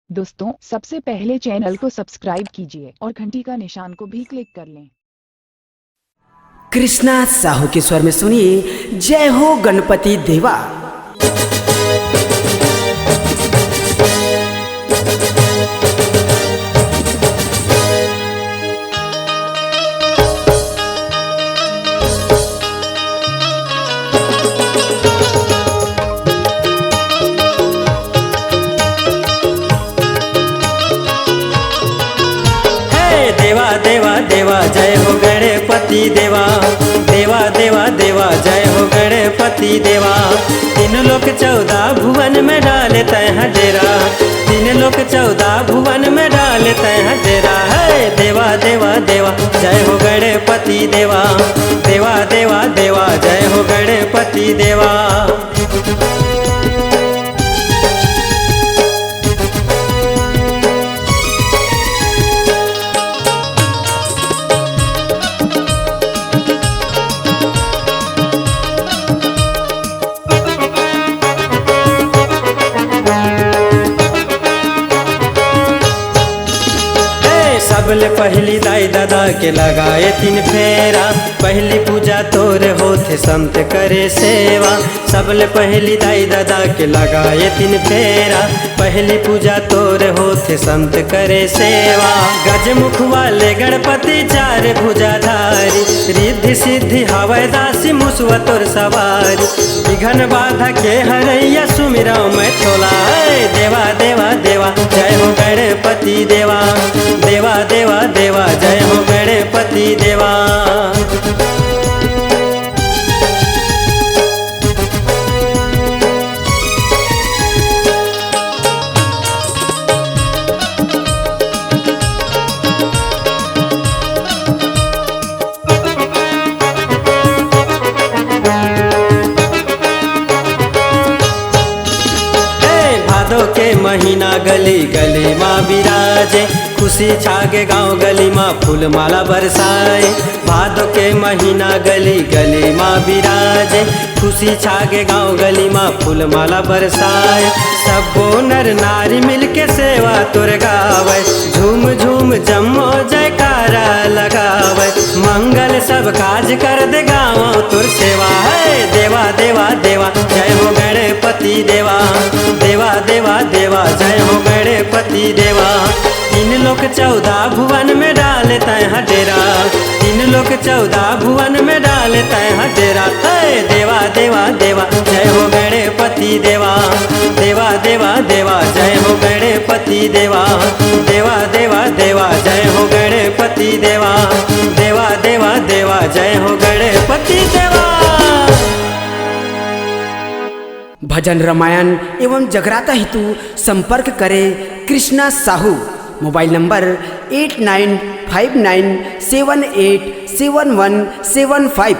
दोस्तों, सबसे पहले चैनल को सब्सक्राइब कीजिए और घंटी का निशान को भी क्लिक कर लें। कृष्णा साहू के स्वर में सुनिए जय हो गणपति देवा। देवा देवा देवा जय हो गणपति देवा। देवा देवा देवा जय हो गणपति देवा। तीन लोक 14 भुवन में डाले तय डेरा। तीन लोक 14 भुवन में डाले तय डेरा है। देवा देवा देवा जय हो गणपति देवा। देवा देवा देवा जय हो गणपति देवा। सबले पहली दाई दादा के लगाए 3 फेरा। पहली पूजा तोर होते संत करे सेवा। सबले पहली दाई दादा के लगाए 3 फेरा। पहली पूजा तोर होते संत करे सेवा। गजमुख वाले गणपति 4 भुजाधारी। रिद्धि सिद्धि हवै दासी मुसवा तोर सवारी। विघन बाधा के हरैया सुमिरौ मैं थोला। देवा देवा देवा जय हो गणपति देवा। देवा देवा देवा जय हो गणपति देवा। भादो के महीना गली गली माँ बिराजे। खुशी छागे गाँव गली माँ फूल माला बरसाए। भादो के महीना गली गली माँ बिराजे। खुशी छागे गाँव गली माँ फूल माला बरसाए। सबो नर नारी मिलके सेवा तुर गावे। झूम झूम जम्मो जयकारा लगावे। मंगल सब काज कर दे गाँव तुर सेवा है। देवा देवा देवा जय हो गणपति देवा। देवा देवा देवा जय हो गणपति देवा। 3 लोक 14 भुवन में डाले तय डेरा। 3 लोक 14 भुवन में डाले तय डेरा है। देवा देवा देवा जय हो गणपति देवा। देवा देवा देवा जय हो गणपति देवा। देवा देवा देवा जय हो गणपति देवा। देवा देवा देवा जय हो गणपति देवा। भजन रामायण एवं जगराता हेतु संपर्क करें कृष्णा साहू। Mobile number 8959787175।